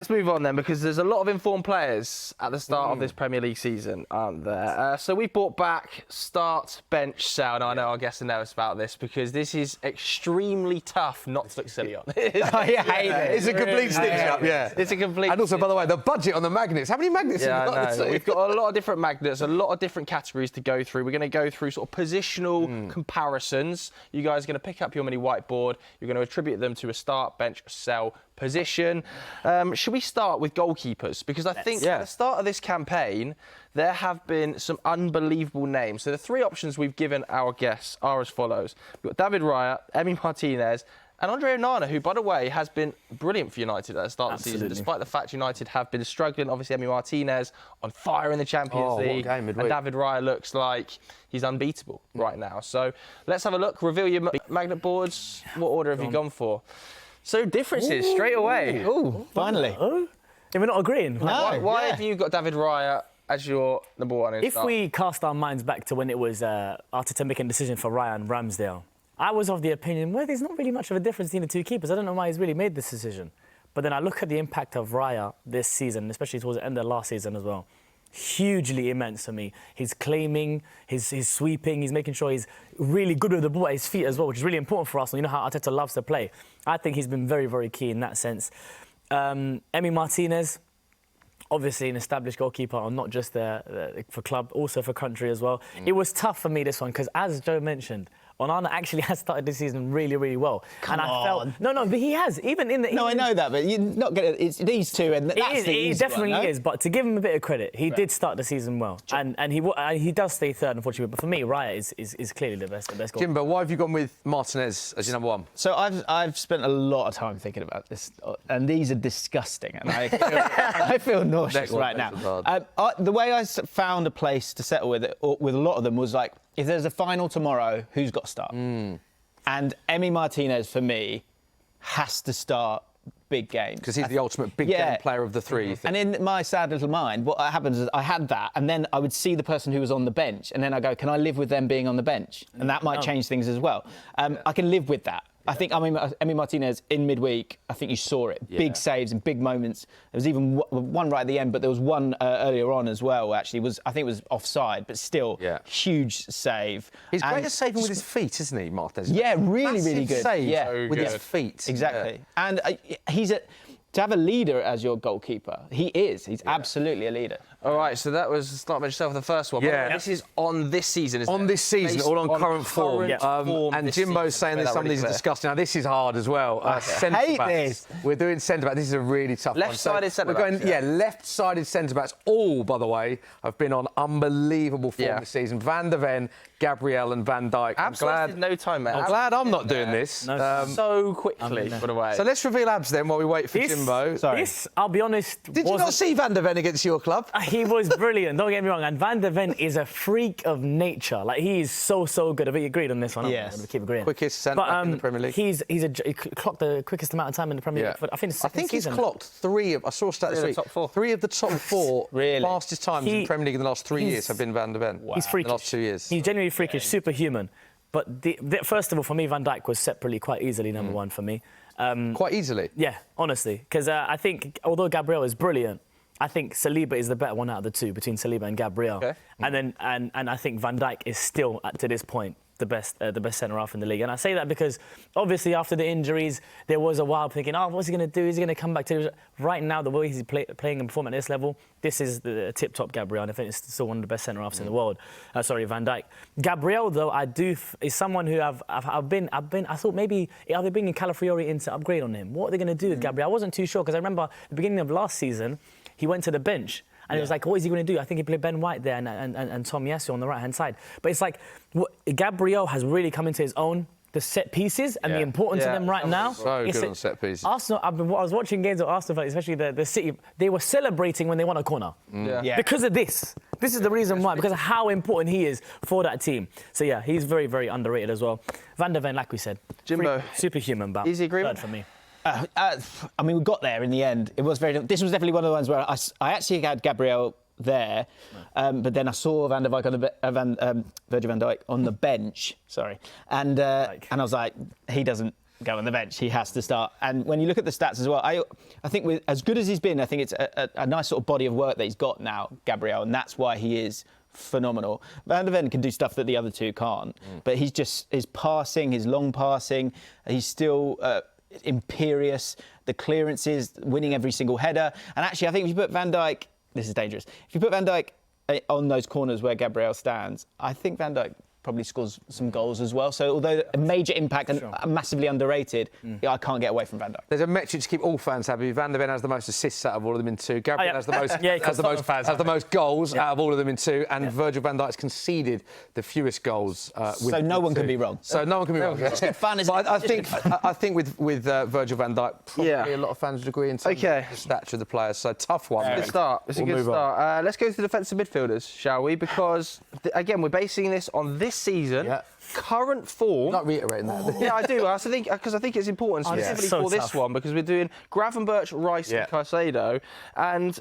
Let's move on then, because there's a lot of informed players at the start of this Premier League season, aren't there? So we brought back start, bench, sell. Now, I know our guests are nervous about this because this is extremely tough not to look silly on. I hate it. It's a complete stitch-up, yeah. It's a complete... And also, by the way, the budget on the magnets. How many magnets have you got? We've got a lot of different magnets, a lot of different categories to go through. We're going to go through sort of positional comparisons. You guys are going to pick up your mini whiteboard. You're going to attribute them to a start, bench, sell position. Should we start with goalkeepers? Because I think at the start of this campaign, there have been some unbelievable names. So the three options we've given our guests are as follows. We've got David Raya, Emi Martinez, and Andre Onana, who, by the way, has been brilliant for United at the start of the season, despite the fact United have been struggling. Obviously, Emi Martinez on fire in the Champions League. What a game midweek. And David Raya looks like he's unbeatable right now. So let's have a look. Reveal your magnet boards. What order have you gone for? So differences straight away. Ooh, finally. If we're not agreeing. Why have you got David Raya as your number one? If we cast our minds back to when it was Arteta making a decision for Raya and Ramsdale, I was of the opinion, well, there's not really much of a difference between the two keepers. I don't know why he's really made this decision. But then I look at the impact of Raya this season, especially towards the end of last season as well. Hugely immense for me. He's claiming, he's sweeping, he's making sure he's really good with the ball at his feet as well, which is really important for us. You know how Arteta loves to play. I think he's been very, very key in that sense. Emi Martinez, obviously an established goalkeeper, not just for club, also for country as well. It was tough for me, this one, because as Joe mentioned, Onana actually has started this season really, really well. Come on. No, but he has. Even in the... No, I know that, but you're not going to... It's these two, and that's the easy It definitely one, no? is, but to give him a bit of credit, he did start the season well. And he does stay third, unfortunately. But for me, Raya is clearly the best goal. Jimbo, why have you gone with Martinez as your number one? So I've spent a lot of time thinking about this, and these are disgusting, and I feel nauseous right now. The way I found a place to settle with it, with a lot of them, was like, if there's a final tomorrow, who's got to start? And Emi Martinez, for me, has to start big games. Because he's the ultimate big game player of the three, you think? And in my sad little mind, what happens is I had that, and then I would see the person who was on the bench, and then I go, can I live with them being on the bench? And that might change things as well. I can live with that. I think, Emi Martinez in midweek, I think you saw it. Big saves and big moments. There was even one right at the end, but there was one earlier on as well, actually. I think it was offside, but still, huge save. He's great at saving with his feet, isn't he, Martinez? Yeah, really, really good. Save with his feet. Exactly. And to have a leader as your goalkeeper, he is. He's absolutely a leader. All right, so that was start by yourself, the first one. Yeah. This is on this season, isn't it? On this season, Based all on current form. And Jimbo's saying that that some of these are disgusting. Now, this is hard as well. I hate this. We're doing centre-back. This is a really tough one. Left-sided centre-backs. Left-sided centre-backs. All, by the way, have been on unbelievable form this season. Van der Ven, Gabriel and Van Dijk. Absolutely no time, mate. I'm glad I'm not doing this. So quickly, by the way. So let's reveal Abz then while we wait for Jimbo. This, I'll be honest... Did you not see Van der Ven against your club? He was brilliant, don't get me wrong. And Van der Ven is a freak of nature. Like, he is so good. I think you agreed on this one. Yes. I'm going to keep agreeing. Quickest centre-back in the Premier League. He clocked the quickest amount of time in the Premier League. I think it's the second season. He's clocked I saw a stat this week. Three of the top four fastest times in the Premier League in the last 3 years have been Van der Ven. He's freakish. The last 2 years. He's genuinely freakish, superhuman. But first of all, for me, Van Dijk was separately quite easily number one for me. Quite easily? Yeah, honestly. Because I think, although Gabriel is brilliant, I think Saliba is the better one out of the two, between Saliba and Gabriel. Okay. And I think Van Dijk is still, to this point, the best centre-half in the league. And I say that because, obviously, after the injuries, there was a while thinking, what's he going to do? Is he going to come back to... Right now, the way he's playing and performing at this level, this is the tip-top Gabriel, and I think it's still one of the best centre-halves in the world. Van Dijk. Gabriel, though, is someone who I thought maybe, are they bringing Calafiori in to upgrade on him? What are they going to do with Gabriel? I wasn't too sure, because I remember at the beginning of last season, he went to the bench. And it was like, what is he going to do? I think he played Ben White there and Tom Yasu on the right-hand side. But it's like, Gabriel has really come into his own. The set pieces and the importance of them right now. So good on set pieces. Arsenal, I was watching games of Arsenal, especially the City, they were celebrating when they won a corner. Because of this. This is the reason why, because of how important he is for that team. So, yeah, he's very, very underrated as well. Van der Ven, like we said. Jimbo. Superhuman, but easy agreement third for me. We got there in the end. This was definitely one of the ones where I actually had Gabriel there, but then I saw Virgil van Dijk on the bench. Sorry, and I was like, he doesn't go on the bench. He has to start. And when you look at the stats as well, I think with as good as he's been, I think it's a nice sort of body of work that he's got now, Gabriel, and that's why he is phenomenal. Van de Ven can do stuff that the other two can't, but he's just his passing, his long passing, he's still imperious. The clearances, winning every single header, and actually, I think if you put Van Dijk, this is dangerous. If you put Van Dijk on those corners where Gabriel stands, I think Van Dijk probably scores some goals as well. So although a major impact and massively underrated, I can't get away from Van Dijk. There's a metric to keep all fans happy. Van de Ven has the most assists out of all of them in 2. Gabriel has the most has the most goals out of all of them in 2, and Virgil van Dijk's conceded the fewest goals. So no one can be wrong. So no one can be wrong. It's good fun, isn't it? I think with Virgil van Dijk, probably a lot of fans would agree in terms of the stature of the players. So tough one. Good start. It's a good start. Let's go to the defensive midfielders, shall we? Because again, we're basing this on this season. Yeah. Current form. Not reiterating that. Yeah, I do. I think because I think it's important, specifically so for this tough. one, because we're doing Gravenberch, Rice, and Caicedo, and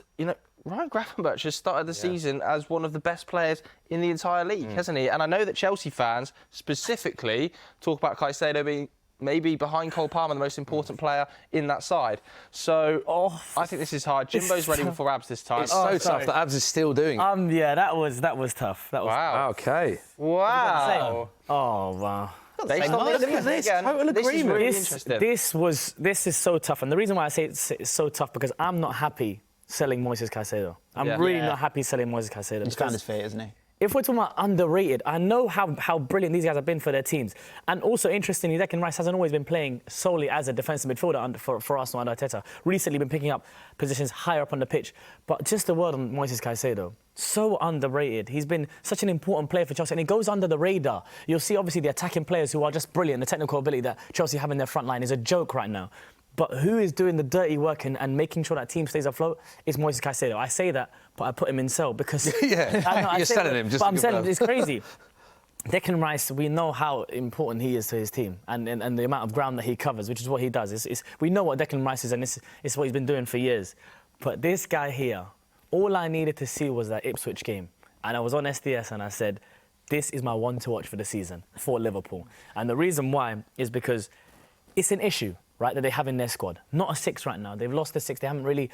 Ryan Gravenberch has started the season as one of the best players in the entire league, hasn't he? And I know that Chelsea fans specifically talk about Caicedo being maybe behind Cole Palmer, the most important player in that side. So I think this is hard. Jimbo's ready for Abz this time. It's so tough that Abz is still doing it. Yeah, that was tough. That was Wow. Okay. Wow. Oh wow. Based on this, total this is agreement. really interesting. This is so tough, and the reason why I say it's so tough because I'm not happy selling Moises Caicedo. I'm really not happy selling Moises Caicedo. He's found his feet, isn't he? If we're talking about underrated, I know how brilliant these guys have been for their teams. And also, interestingly, Declan Rice hasn't always been playing solely as a defensive midfielder for Arsenal under Arteta. Recently been picking up positions higher up on the pitch. But just a word on Moises Caicedo. So underrated. He's been such an important player for Chelsea, and he goes under the radar. You'll see, obviously, the attacking players who are just brilliant. The technical ability that Chelsea have in their front line is a joke right now. But who is doing the dirty work and making sure that team stays afloat is Moises Caicedo. I say that, but I put him in sell because... You're selling him. Just but I'm selling him. It's crazy. Declan Rice, we know how important he is to his team and the amount of ground that he covers, which is what he does. We know what Declan Rice is, and it's what he's been doing for years. But this guy here, all I needed to see was that Ipswich game. And I was on SDS and I said, this is my one to watch for the season for Liverpool. And the reason why is because it's an issue, right, that they have in their squad. Not a 6 right now. They've lost the 6. They haven't really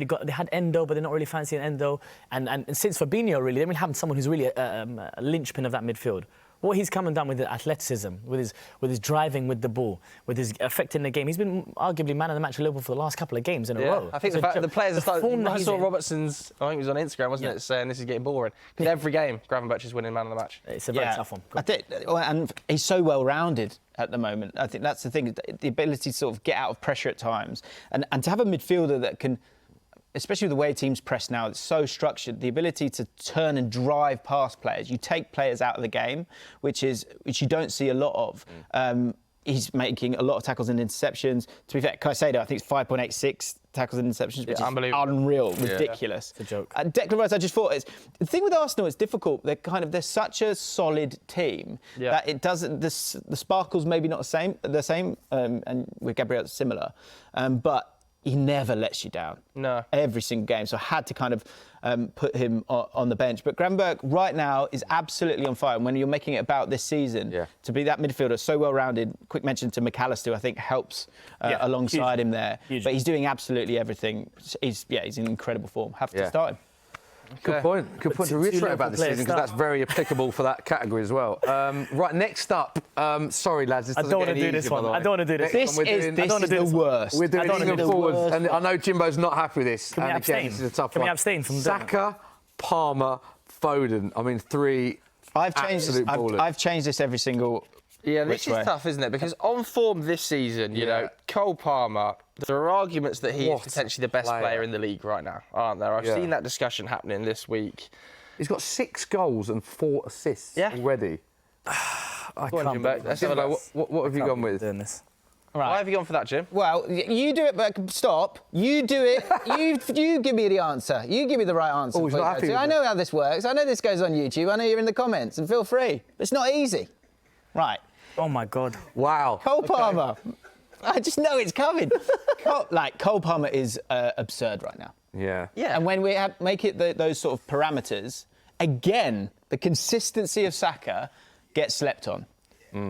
got. They had Endo, but they're not really fancying Endo. And since Fabinho, really, they haven't had someone who's really a linchpin of that midfield. What he's come and done with the athleticism, with his driving with the ball, with his affecting the game. He's been arguably man of the match at Liverpool for the last couple of games in a row. I think the fact that the players are starting... I saw Robertson's, I think it was on Instagram, wasn't it, saying this is getting boring. Because every game, Gravenberch is winning man of the match. It's a very tough one. I think, and he's so well-rounded at the moment. I think that's the thing, the ability to sort of get out of pressure at times. And to have a midfielder that can... Especially with the way teams press now, it's so structured. The ability to turn and drive past players. You take players out of the game, which you don't see a lot of. He's making a lot of tackles and interceptions. To be fair, Caicedo, I think it's 5.86 tackles and interceptions, which is unreal, ridiculous. It's a joke. Declan Rice, I just thought the thing with Arsenal, it's difficult. They're such a solid team that it doesn't. The sparkle's maybe not the same, and with Gabriel it's similar, but he never lets you down. No. Every single game. So I had to kind of put him on the bench. But Gravenberch right now is absolutely on fire. And when you're making it about this season, to be that midfielder so well-rounded, quick mention to McAllister, I think helps alongside him there. Huge. But he's doing absolutely everything. He's in incredible form. Have to start him. Good point. Good point to reiterate about this season because that's very applicable for that category as well. Right, next up. Sorry, lads, this doesn't get any easier, by the way. I don't want to do this. This is the worst. We're doing England forwards, and I know Jimbo's not happy with this. Can we abstain? Again, this is a tough Can one. we abstain from Saka, Palmer, Foden. I mean, 3 absolute ballers. I've changed this every single. Yeah, this is tough, isn't it? Because on form this season, you know, Cole Palmer, there are arguments that he is potentially the best player in the league right now, aren't there? I've seen that discussion happening this week. He's got 6 goals and 4 assists already. Go on, Jimbo. Let's have a look. What have you gone with? Doing this. Why have you gone for that, Jim? Well, you do it, but stop. You do it. You give me the answer. You give me the right answer. Oh, he's not happy with I know how this works. I know this goes on YouTube. I know you're in the comments, and feel free. It's not easy. Right. Oh my God. Wow. Cole Palmer. I just know it's coming. Cole Palmer is absurd right now. Yeah. And when we make it those sort of parameters, again, the consistency of Saka gets slept on.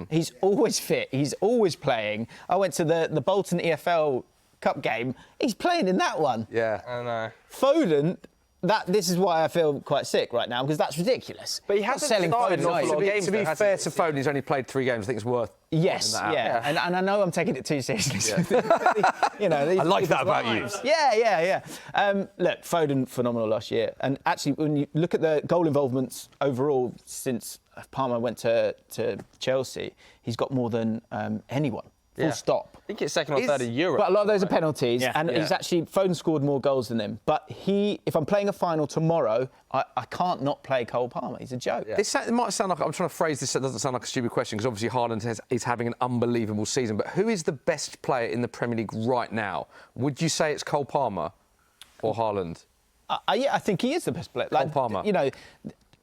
He's always fit. He's always playing. I went to the Bolton EFL Cup game. He's playing in that one. Yeah. I know. Foden. This is why I feel quite sick right now, because that's ridiculous. But he hasn't started an awful lot of games. To be fair to Foden, he's only played 3 games. I think it's worth. Yes, yeah. And I know I'm taking it too seriously. You know, I like that about you. Yeah. Look, Foden, phenomenal last year. And actually, when you look at the goal involvements overall since Palmer went to Chelsea, he's got more than anyone. Full stop. I think it's second or third in Europe. But a lot of those are penalties, and he's actually Foden scored more goals than him. But if I'm playing a final tomorrow, I can't not play Cole Palmer. He's a joke. Yeah. It might sound like I'm trying to phrase this. So it doesn't sound like a stupid question because obviously Haaland is having an unbelievable season. But who is the best player in the Premier League right now? Would you say it's Cole Palmer or Haaland? Yeah, I think he is the best player. Cole Palmer. You know,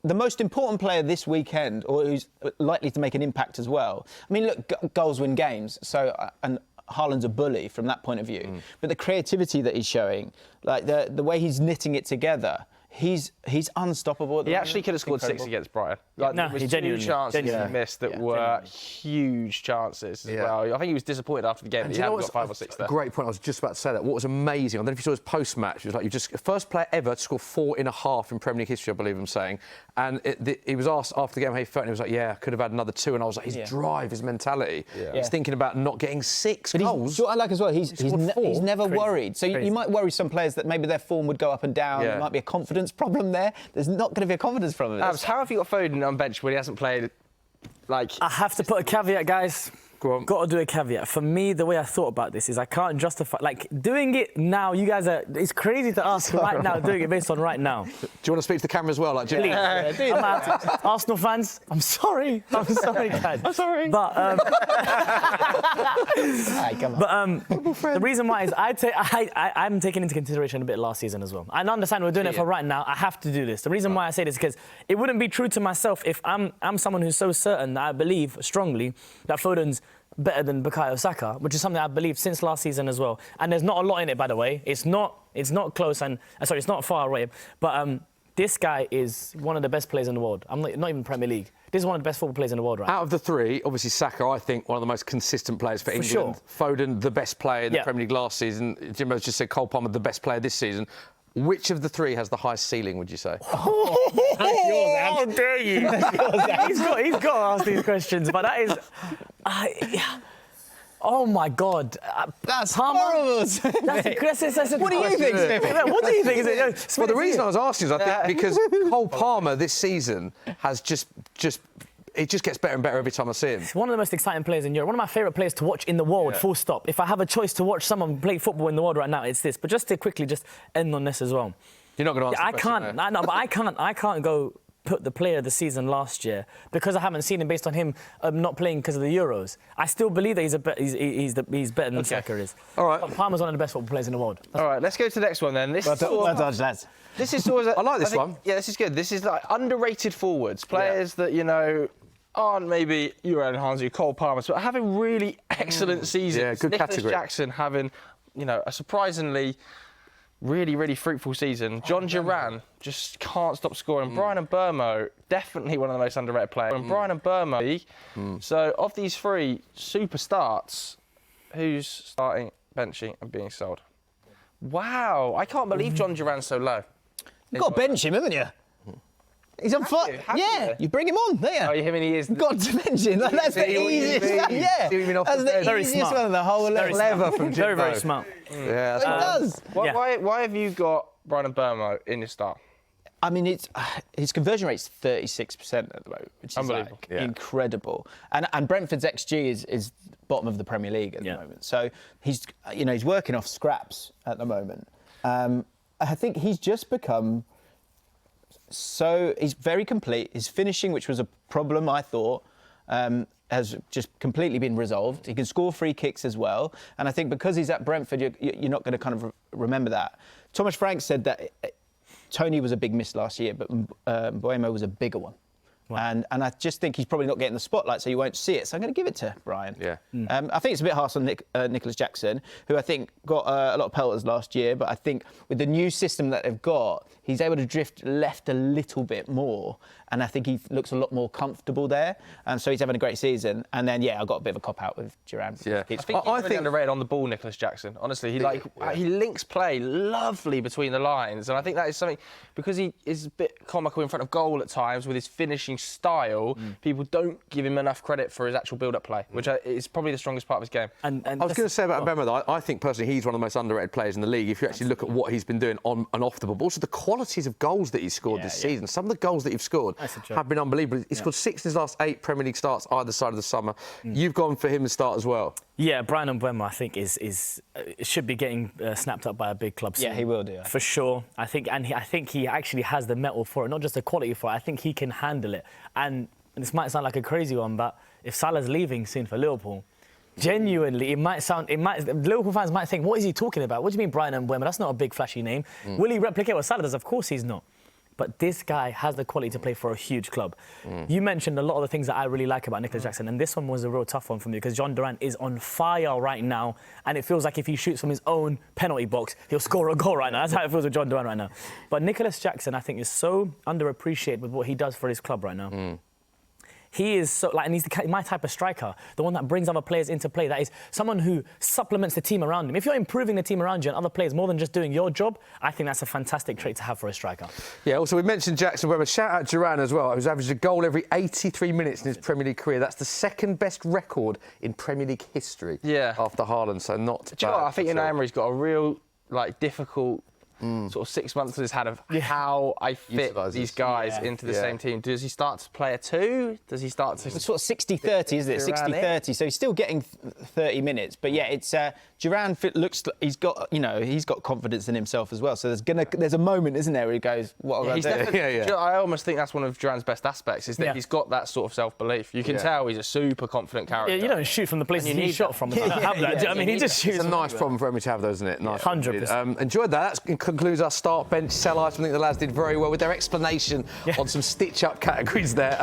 the most important player this weekend, or who's likely to make an impact as well. I mean, look, goals win games. So, and Haaland's a bully from that point of view. But the creativity that he's showing, like the way he's knitting it together, he's unstoppable. He actually could have scored 6 against Brighton. No, there was he 2 genuinely chances he missed that were genuinely. huge chances as well. I think he was disappointed after the game that he hadn't got 5 or 6 there. Great point. I was just about to say that. What was amazing, I don't know if you saw his post-match, it was like first player ever to score 4.5 in Premier League history, I believe I'm saying. And he was asked after the game how he felt, and he was like, yeah, I could have had another 2. And I was like, his drive, his mentality. He's thinking about not getting 6 goals. What I like as well, he's never worried. So Crazy. you might worry some players that maybe their form would go up and down. There might be a confidence problem there. There's not going to be a confidence problem. Abz, how have you got Foden on bench when he hasn't played? Like, I have to put a caveat, guys. Go on. Got to do a caveat. For me, the way I thought about this is I can't justify... Like, doing it now, you guys are... It's crazy to ask right now, doing it based on right now. Do you want to speak to the camera as well? Like, Please. I'm out. Arsenal fans, I'm sorry. I'm sorry, guys. I'm sorry. But, the reason why is I'm taking into consideration a bit last season as well. I understand we're doing it for right now. I have to do this. The reason why I say this is because it wouldn't be true to myself if I'm someone who's so certain that I believe strongly that Foden's better than Bukayo Saka, which is something I've believed since last season as well. And there's not a lot in it, by the way. It's not close and it's not far away. But this guy is one of the best players in the world. I'm not even Premier League. This is one of the best football players in the world, right? Out of the 3, obviously Saka, I think, one of the most consistent players for England. Sure. Foden, the best player in the Premier League last season. Jimbo's just said Cole Palmer, the best player this season. Which of the 3 has the highest ceiling, would you say? How dare you? He's got to ask these questions, but that is... oh, my God. That's horrible. What do you think, Smithy? What do you think? Well, the reason I was asking is I think because Cole Palmer this season has just it just gets better and better every time I see him. He's one of the most exciting players in Europe. One of my favourite players to watch in the world, full stop. If I have a choice to watch someone play football in the world right now, it's this. But just to quickly just end on this as well. You're not going to answer the question, but I can't go put the player of the season last year because I haven't seen him based on him not playing because of the Euros. I still believe that he's better than Saka is. All right. But Palmer's one of the best football players in the world. all right, let's go to the next one then. This is sort of, I like this one. Yeah, this is good. This is like underrated forwards, players that, you know, aren't maybe Euro and Hansi, Cole Palmer, but having really excellent seasons. Yeah, good Nicholas category. Jackson having, you know, a surprisingly really, really fruitful season. John Duran just can't stop scoring. Brian Mbeumo, definitely one of the most underrated players. And Brian Mbeumo. So of these 3 super starts, who's starting, benching and being sold? Wow, I can't believe John Duran's so low. You've got to bench him, haven't you? He's on fire. Have You bring him on, don't you? Oh, him and he is. Got to mention. That's the easiest one. Yeah. See what you mean off That's the the bench. Very easiest smart. one in the whole Very Clever from Jimbo. Very, very smart. Yeah, It does. Why have you got Brian Mbeumo in your start? I mean, his conversion rate's 36% at the moment, which is Unbelievable. like incredible. And Brentford's XG is bottom of the Premier League at the moment. So he's working off scraps at the moment. I think he's just become he's very complete. His finishing, which was a problem, I thought, has just completely been resolved. He can score free kicks as well. And I think because he's at Brentford, you're not going to kind of remember that. Thomas Frank said that Tony was a big miss last year, but Mbeumo was a bigger one. And I just think he's probably not getting the spotlight, so you won't see it. So I'm going to give it to Brian. Yeah. I think it's a bit harsh on Nicholas Jackson, who I think got a lot of pelters last year, but I think with the new system that they've got, he's able to drift left a little bit more, and I think he looks a lot more comfortable there. So he's having a great season. And then, I got a bit of a cop-out with Duran. Yeah. I think he's really underrated on the ball, Nicholas Jackson. Honestly, he links play lovely between the lines, and I think that is something, because he is a bit comical in front of goal at times with his finishing style. People don't give him enough credit for his actual build-up play, which is probably the strongest part of his game. And I was going to say about Mbemba, though, I think personally he's one of the most underrated players in the league. If you actually look at what he's been doing on and off the ball, but also the qualities of goals that he's scored this season. Some of the goals that he's scored have been unbelievable. He's scored 6 in his last 8 Premier League starts either side of the summer. You've gone for him to start as well. Yeah, Brian Mbemba, I think, should be getting snapped up by a big club soon. Yeah, he will do. For sure. I think he actually has the mettle for it, not just the quality for it. I think he can handle it. And this might sound like a crazy one, but if Salah's leaving soon for Liverpool, genuinely, Liverpool fans might think, what is he talking about? What do you mean Brian Mbemba? That's not a big flashy name. Will he replicate what Salah does? Of course he's not. But this guy has the quality to play for a huge club. You mentioned a lot of the things that I really like about Nicholas Jackson, and this one was a real tough one for me because John Duran is on fire right now, and it feels like if he shoots from his own penalty box, he'll score a goal right now. That's how it feels with John Duran right now. But Nicholas Jackson, I think, is so underappreciated with what he does for his club right now. He is so, and he's my type of striker, the one that brings other players into play. That is someone who supplements the team around him. If you're improving the team around you and other players more than just doing your job, I think that's a fantastic trait to have for a striker. Yeah, also we mentioned Jackson, but shout out Duran as well, who's averaged a goal every 83 minutes in his Premier League career. That's the second best record in Premier League history. After Haaland, so not bad. Do you know what? I think Unai Emery's got a real, difficult sort of 6 months has had of how I fit these guys into the same team. Does he start to play a 2? Does he start to... It's sort of 60-30, isn't it? 60-30. So he's still getting 30 minutes. But it's Duran looks. He's got confidence in himself as well. So there's a moment, isn't there, where he goes, "What am I doing?" Do you know, I almost think that's one of Duran's best aspects is that he's got that sort of self-belief. You can tell he's a super confident character. Yeah, you don't shoot from the places he shot from. I mean, he just shoots. It's a nice problem for Emery to have, though, isn't it? Nice. 100%. Enjoyed that. That concludes our start bench sell item. I think the lads did very well with their explanation on some stitch-up categories there.